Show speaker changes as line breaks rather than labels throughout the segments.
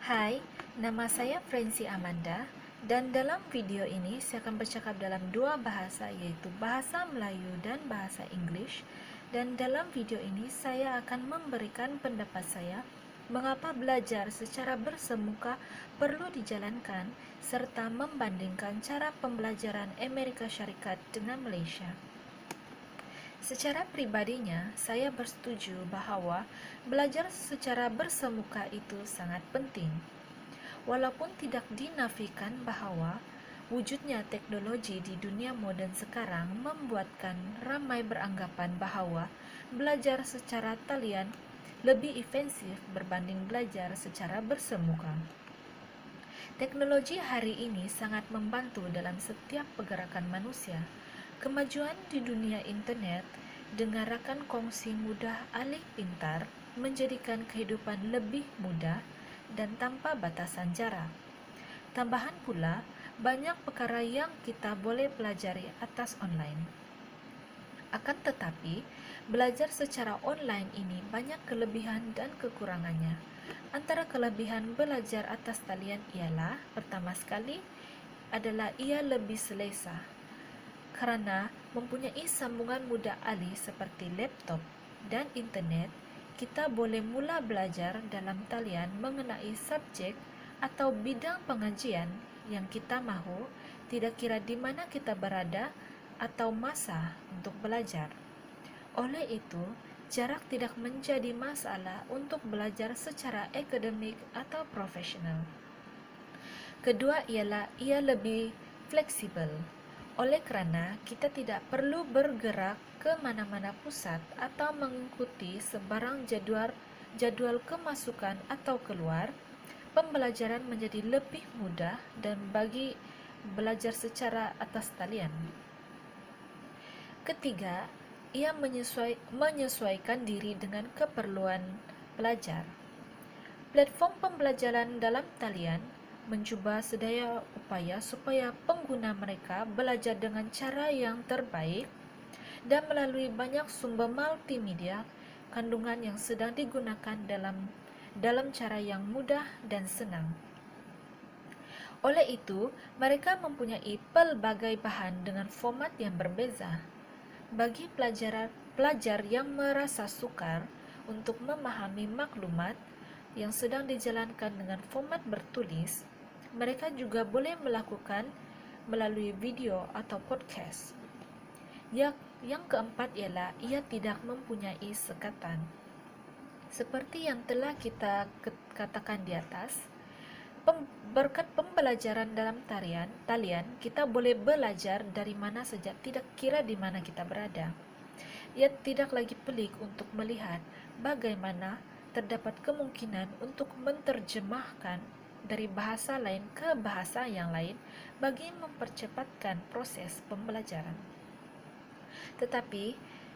Hai, nama saya Francie Amanda dan dalam video ini saya akan bercakap dalam dua bahasa yaitu bahasa Melayu dan bahasa English. Dan dalam video ini saya akan memberikan pendapat saya mengapa belajar secara bersemuka perlu dijalankan serta membandingkan cara pembelajaran Amerika Syarikat dengan Malaysia. Secara pribadinya, saya bersetuju bahwa belajar secara bersemuka itu sangat penting. Walaupun tidak dinafikan bahwa wujudnya teknologi di dunia modern sekarang membuatkan ramai beranggapan bahwa belajar secara talian lebih efensif berbanding belajar secara bersemuka. Teknologi hari ini sangat membantu dalam setiap pergerakan manusia. Kemajuan di dunia internet dengan rakan kongsi mudah alih pintar menjadikan kehidupan lebih mudah dan tanpa batasan jarak. Tambahan pula, banyak perkara yang kita boleh pelajari atas online. Akan tetapi, belajar secara online ini banyak kelebihan dan kekurangannya. Antara kelebihan belajar atas talian ialah, pertama sekali, adalah ia lebih selesa. Kerana mempunyai sambungan mudah alih seperti laptop dan internet, kita boleh mula belajar dalam talian mengenai subjek atau bidang pengajian yang kita mahu, tidak kira di mana kita berada atau masa untuk belajar. Oleh itu, jarak tidak menjadi masalah untuk belajar secara akademik atau profesional. Kedua ialah ia lebih fleksibel. Oleh kerana kita tidak perlu bergerak ke mana-mana pusat atau mengikuti sebarang jadual kemasukan atau keluar, pembelajaran menjadi lebih mudah dan bagi belajar secara atas talian. Ketiga, ia menyesuaikan diri dengan keperluan pelajar. Platform pembelajaran dalam talian mencuba sedaya upaya supaya pengguna mereka belajar dengan cara yang terbaik dan melalui banyak sumber multimedia kandungan yang sedang digunakan dalam cara yang mudah dan senang. Oleh itu, mereka mempunyai pelbagai bahan dengan format yang berbeza. Bagi pelajar yang merasa sukar untuk memahami maklumat yang sedang dijalankan dengan format bertulis, mereka juga boleh melakukan melalui video atau podcast. Yang keempat ialah ia tidak mempunyai sekatan. Seperti yang telah kita katakan di atas, berkat pembelajaran dalam talian, kita boleh belajar dari mana saja, tidak kira di mana kita berada. Ia tidak lagi pelik untuk melihat bagaimana terdapat kemungkinan untuk menterjemahkan dari bahasa lain ke bahasa yang lain bagi mempercepatkan proses pembelajaran. Tetapi,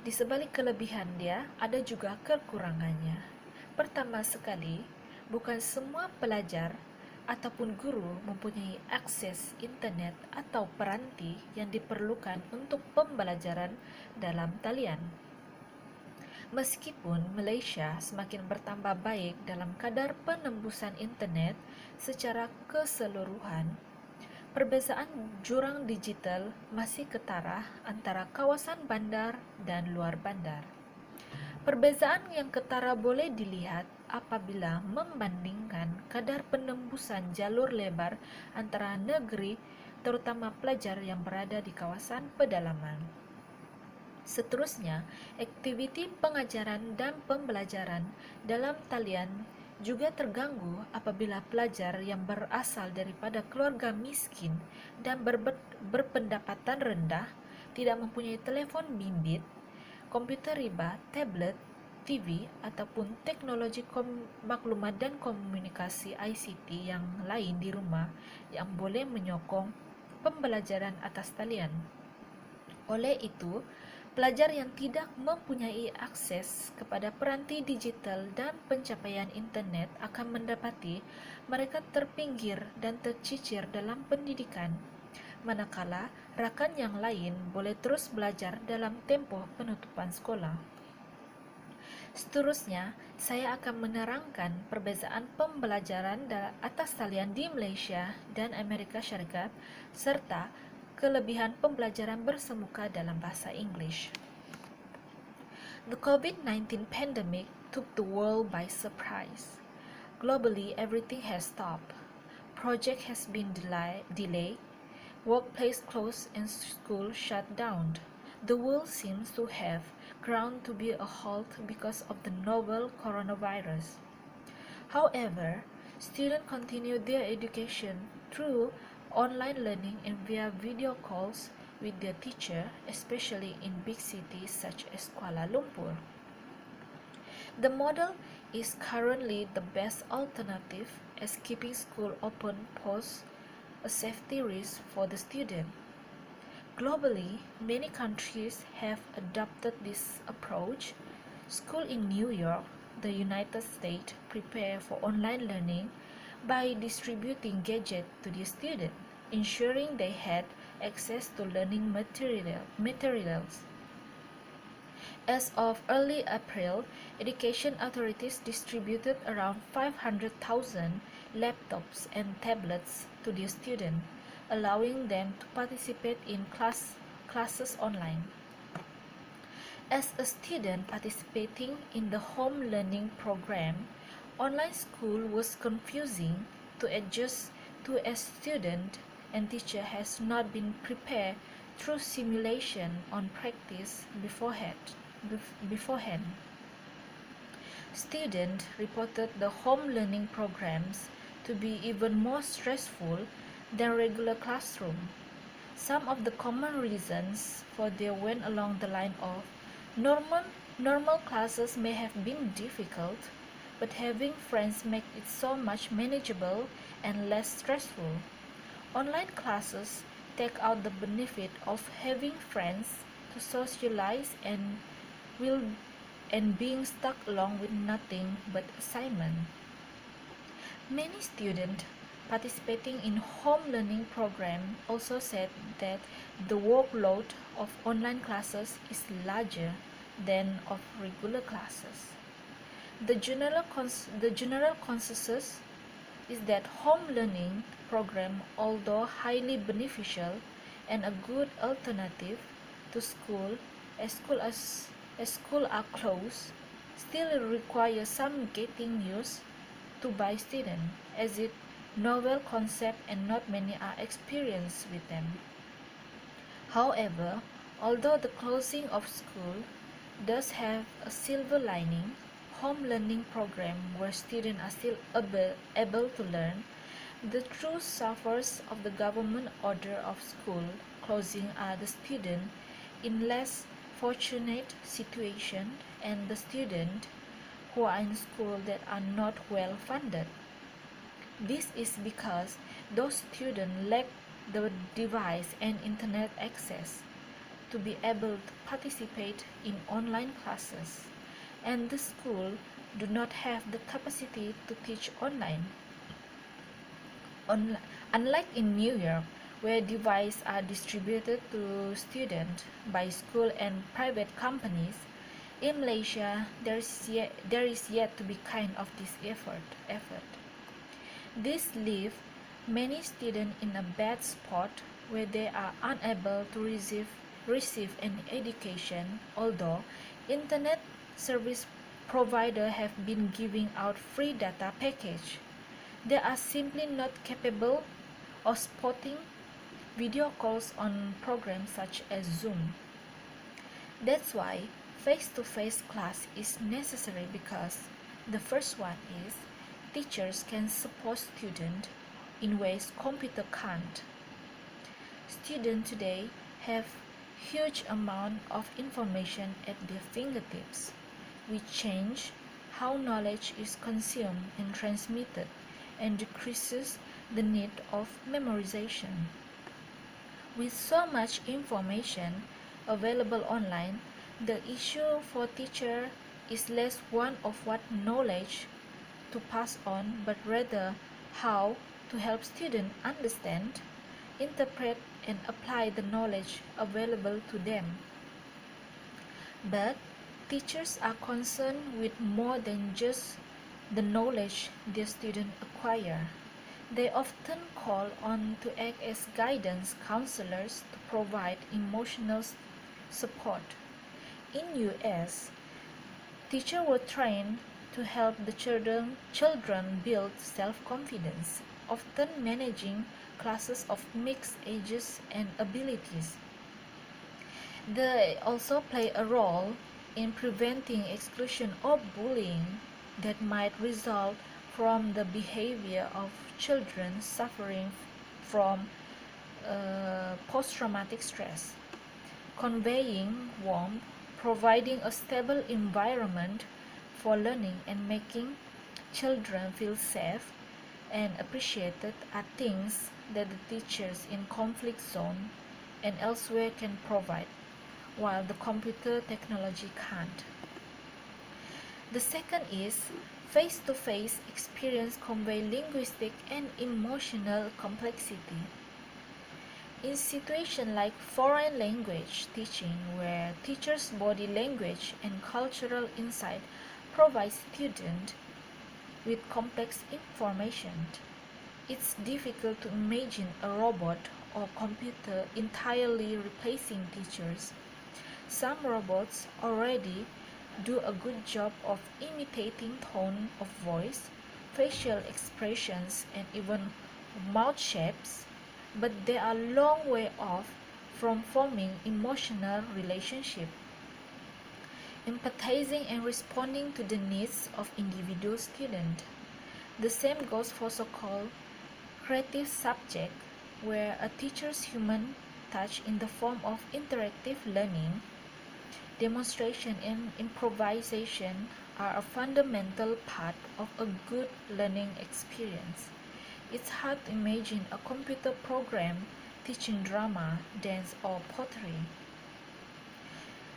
di sebalik kelebihan dia, ada juga kekurangannya. Pertama sekali, bukan semua pelajar ataupun guru mempunyai akses internet atau peranti yang diperlukan untuk pembelajaran dalam talian. Meskipun Malaysia semakin bertambah baik dalam kadar penembusan internet secara keseluruhan, perbezaan jurang digital masih ketara antara kawasan bandar dan luar bandar. Perbezaan yang ketara boleh dilihat apabila membandingkan kadar penembusan jalur lebar antara negeri, terutama pelajar yang berada di kawasan pedalaman. Seterusnya, aktiviti pengajaran dan pembelajaran dalam talian juga terganggu apabila pelajar yang berasal daripada keluarga miskin dan berpendapatan rendah tidak mempunyai telefon bimbit, komputer riba, tablet, TV ataupun teknologi maklumat dan komunikasi ICT yang lain di rumah yang boleh menyokong pembelajaran atas talian. Oleh itu, pelajar yang tidak mempunyai akses kepada peranti digital dan pencapaian internet akan mendapati mereka terpinggir dan tercicir dalam pendidikan, manakala rakan yang lain boleh terus belajar dalam tempoh penutupan sekolah. Seterusnya, saya akan menerangkan perbezaan pembelajaran atas talian di Malaysia dan Amerika Syarikat, serta kelebihan pembelajaran bersemuka dalam bahasa Inggris. The COVID-19 pandemic took the world by surprise. Globally, everything has stopped. Project has been delayed, workplace closed, and school shut down. The world seems to have ground to be a halt because of the novel coronavirus. However, students continue their education through online learning and via video calls with their teacher, especially in big cities such as Kuala Lumpur. The model is currently the best alternative, as keeping school open poses a safety risk for the student. Globally, many countries have adopted this approach. School in New York, the United States, prepare for online learning by distributing gadgets to the students, ensuring they had access to learning materials. As of early April, education authorities distributed around 500,000 laptops and tablets to the students, allowing them to participate in classes online. As a student participating in the home learning program, online school was confusing to adjust to as student and teacher has not been prepared through simulation on practice beforehand. Students reported the home learning programs to be even more stressful than regular classroom. Some of the common reasons for they went along the line of normal classes may have been difficult, but having friends make it so much manageable and less stressful. Online classes take out the benefit of having friends to socialize and being stuck along with nothing but assignment. Many students participating in home learning program also said that the workload of online classes is larger than of regular classes. The general consensus is that home learning program, although highly beneficial and a good alternative to school as school are closed, still require some getting used to by students, as it novel concept and not many are experienced with them. However, although the closing of school does have a silver lining, home learning program where students are still able to learn, the true sufferers of the government order of school closing are the students in less fortunate situation and the students who are in school that are not well funded. This is because those students lack the device and internet access to be able to participate in online classes, and the school do not have the capacity to teach online. Unlike in New York, where devices are distributed to students by school and private companies, in Malaysia there is yet to be kind of this effort. This leaves many students in a bad spot where they are unable to receive an education, although internet service providers have been giving out free data package. They are simply not capable of spotting video calls on programs such as Zoom. That's why face-to-face class is necessary, because the first one is teachers can support students in ways computer can't. Students today have huge amount of information at their fingertips, which change how knowledge is consumed and transmitted and decreases the need of memorization. With so much information available online, the issue for teacher is less one of what knowledge to pass on, but rather how to help students understand, interpret, and apply the knowledge available to them. But Teachers are concerned with more than just the knowledge their students acquire. They often call on to act as guidance counselors to provide emotional support. In US, teachers were trained to help the children build self-confidence, often managing classes of mixed ages and abilities. They also play a role in preventing exclusion or bullying that might result from the behavior of children suffering from post-traumatic stress. Conveying warmth, providing a stable environment for learning, and making children feel safe and appreciated are things that the teachers in conflict zone and elsewhere can provide, while the computer technology can't. The second is face-to-face experience convey linguistic and emotional complexity. In situations like foreign language teaching, where teachers' body language and cultural insight provide students with complex information, it's difficult to imagine a robot or computer entirely replacing teachers. Some robots already do a good job of imitating tone of voice, facial expressions, and even mouth shapes, but they are a long way off from forming emotional relationships, empathizing and responding to the needs of individual students. The same goes for so-called creative subject, where a teacher's human touch in the form of interactive learning, demonstration, and improvisation are a fundamental part of a good learning experience. It's hard to imagine a computer program teaching drama, dance, or pottery.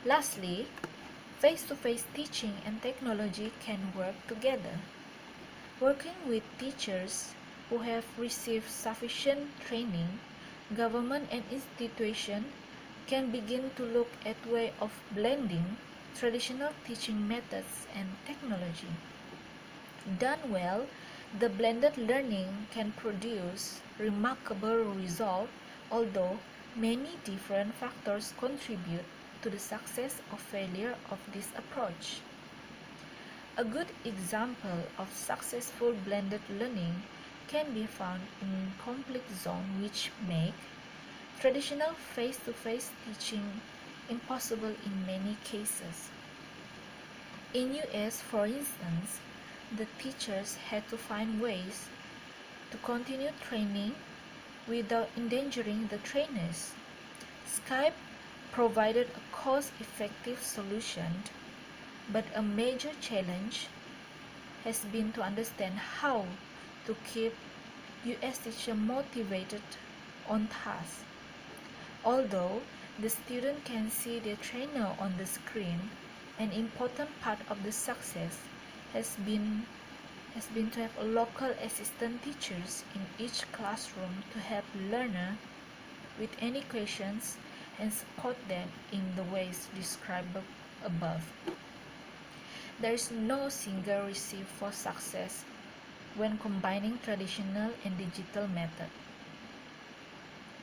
Lastly, face-to-face teaching and technology can work together. Working with teachers who have received sufficient training, government and institutions can begin to look at ways of blending traditional teaching methods and technology. Done well, the blended learning can produce remarkable results, although many different factors contribute to the success or failure of this approach. A good example of successful blended learning can be found in conflict zones which make traditional face-to-face teaching impossible in many cases. In US, for instance, the teachers had to find ways to continue training without endangering the trainers. Skype provided a cost-effective solution, but a major challenge has been to understand how to keep US teachers motivated on task. Although the student can see their trainer on the screen, an important part of the success has been to have local assistant teachers in each classroom to help learners with any questions and support them in the ways described above. There is no single recipe for success when combining traditional and digital methods,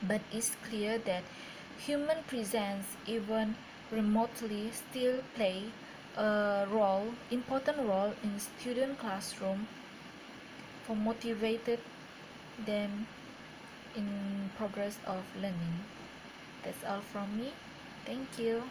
but it's clear that human presence, even remotely, still play a important role in student classroom for motivated them in progress of learning. That's all from me. Thank you.